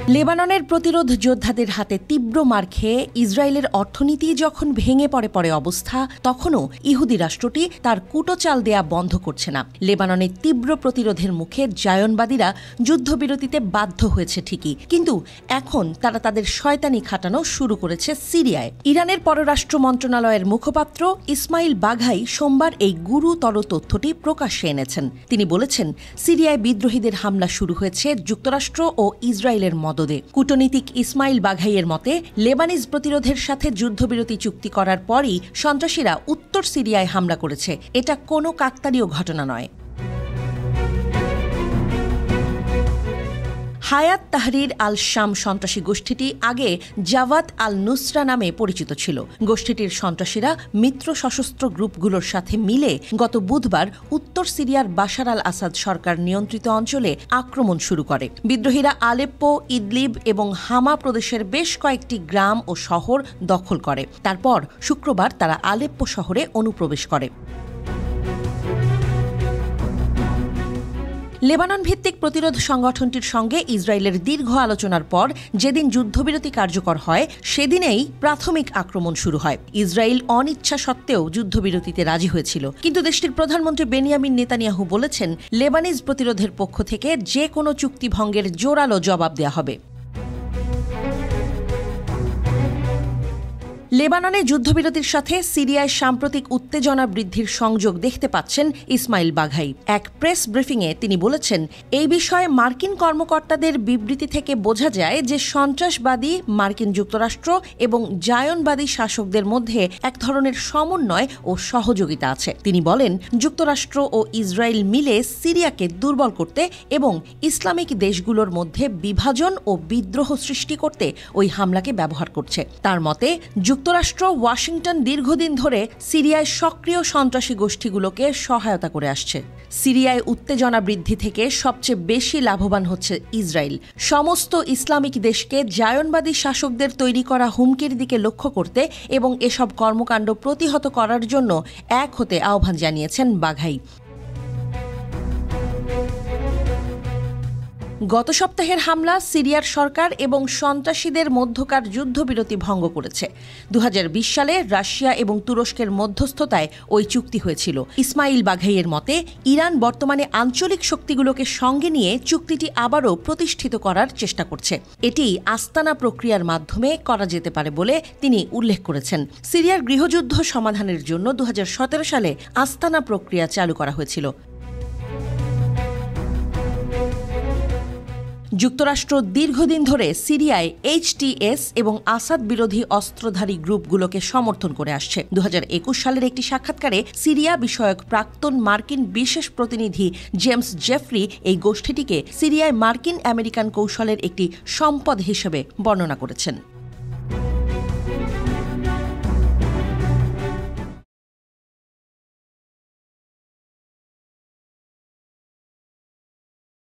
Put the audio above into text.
লেবাননের প্রতিরোধ যোদ্ধাদের হাতে তীব্র মার খেয়ে ইসরায়েলের অর্থনীতি যখন ভেঙে পড়ে অবস্থা, তখনও ইহুদি রাষ্ট্রটি তার কুটোচাল দেয়া বন্ধ করছে না। লেবাননের তীব্র প্রতিরোধের মুখে জায়নবাদীরা যুদ্ধবিরতিতে বাধ্য হয়েছে ঠিকই, কিন্তু এখন তারা তাদের শয়তানি খাটানো শুরু করেছে সিরিয়ায়। ইরানের পররাষ্ট্র মন্ত্রণালয়ের মুখপাত্র ইসমাইল বাঘাই সোমবার এই গুরুতর তথ্যটি প্রকাশ্যে এনেছেন। তিনি বলেছেন, সিরিয়ায় বিদ্রোহীদের হামলা শুরু হয়েছে যুক্তরাষ্ট্র ও ইসরায়েলের মদদে। কূটনীতিক ইসমাইল বাঘাইয়ের মতে, লেবানিজ প্রতিরোধের সাথে যুদ্ধবিরতি চুক্তি করার পরই সন্ত্রাসীরা উত্তর সিরিয়ায় হামলা করেছে। এটা কোনো কাকতালীয় ঘটনা নয়। হায়াত তাহরির আল শাম সন্ত্রাসী গোষ্ঠীটি আগে জাওয়াত আল নুসরা নামে পরিচিত ছিল। গোষ্ঠীটির সন্ত্রাসীরা মিত্র সশস্ত্র গ্রুপগুলোর সাথে মিলে গত বুধবার উত্তর সিরিয়ার বাশার আল আসাদ সরকার নিয়ন্ত্রিত অঞ্চলে আক্রমণ শুরু করে। বিদ্রোহীরা আলেপ্পো, ইদলিব এবং হামা প্রদেশের বেশ কয়েকটি গ্রাম ও শহর দখল করে। তারপর শুক্রবার তারা আলেপ্পো শহরে অনুপ্রবেশ করে। লেবানন ভিত্তিক প্রতিরোধ সংগঠনটির সঙ্গে ইসরায়েলের দীর্ঘ আলোচনার পর যেদিন যুদ্ধবিরতি কার্যকর হয়, সেদিনেই প্রাথমিক আক্রমণ শুরু হয়। ইসরায়েল অনিচ্ছা সত্ত্বেও যুদ্ধবিরতিতে রাজি হয়েছিল, কিন্তু দেশটির প্রধানমন্ত্রী বেনিয়ামিন নেতানিয়াহু বলেছেন, লেবানিজ প্রতিরোধের পক্ষ থেকে যে কোনো চুক্তি ভঙ্গের জোরালো জবাব দেওয়া হবে। লেবাননে যুদ্ধবিরতির সাথে সিরিয়ায় সাম্প্রতিক উত্তেজনা বৃদ্ধির সংযোগ দেখতে পাচ্ছেন ইসমাইল বাঘাই। এক প্রেস ব্রিফিংয়ে তিনি বলেছেন, এই বিষয়ে মার্কিন কর্মকর্তাদের বিবৃতি থেকে বোঝা যায় যে সন্ত্রাসবাদী মার্কিন যুক্তরাষ্ট্র এবং জায়নবাদী শাসকদের মধ্যে এক ধরনের সমন্বয় ও সহযোগিতা আছে। তিনি বলেন, যুক্তরাষ্ট্র ও ইসরায়েল মিলে সিরিয়াকে দুর্বল করতে এবং ইসলামিক দেশগুলোর মধ্যে বিভাজন ও বিদ্রোহ সৃষ্টি করতে ওই হামলাকে ব্যবহার করছে। তার মতে, যুক্তরাষ্ট্র ওয়াশিংটন দীর্ঘদিন ধরে সিরিয়ায় সক্রিয় সন্ত্রাসী গোষ্ঠীগুলোকে সহায়তা করে আসছে। সিরিয়ায় উত্তেজনা বৃদ্ধি থেকে সবচেয়ে বেশি লাভবান হচ্ছে ইসরায়েল। সমস্ত ইসলামিক দেশকে জায়নবাদী শাসকদের তৈরি করা হুমকির দিকে লক্ষ্য করতে এবং এসব কর্মকাণ্ড প্রতিহত করার জন্য এক হতে আহ্বান জানিয়েছেন বাঘাই। গত সপ্তাহের হামলা সিরিয়ার সরকার এবং সন্ত্রাসীদের মধ্যকার যুদ্ধবিরতি ভঙ্গ করেছে। 2020 সালে রাশিয়া এবং তুরস্কের মধ্যস্থতায় ওই চুক্তি হয়েছিল। ইসমাইল বাঘাইয়ের মতে, ইরান বর্তমানে আঞ্চলিক শক্তিগুলোকে সঙ্গে নিয়ে চুক্তিটি আবারও প্রতিষ্ঠিত করার চেষ্টা করছে। এটি আস্তানা প্রক্রিয়ার মাধ্যমে করা যেতে পারে বলে তিনি উল্লেখ করেছেন। সিরিয়ার গৃহযুদ্ধ সমাধানের জন্য 2017 সালে আস্তানা প্রক্রিয়া চালু করা হয়েছিল। যুক্তরাষ্ট্র দীর্ঘদিন ধরে সিরিয়ায় HTS এবং আসাদ বিরোধী অস্ত্রধারী গ্রুপগুলোকে সমর্থন করে আসছে। 2021 সালের একটি সাক্ষাৎকারে সিরিয়া বিষয়ক প্রাক্তন মার্কিন বিশেষ প্রতিনিধি জেমস জেফরি এই গোষ্ঠীটিকে সিরিয়ায় মার্কিন আমেরিকান কৌশলের একটি সম্পদ হিসেবে বর্ণনা করেছেন।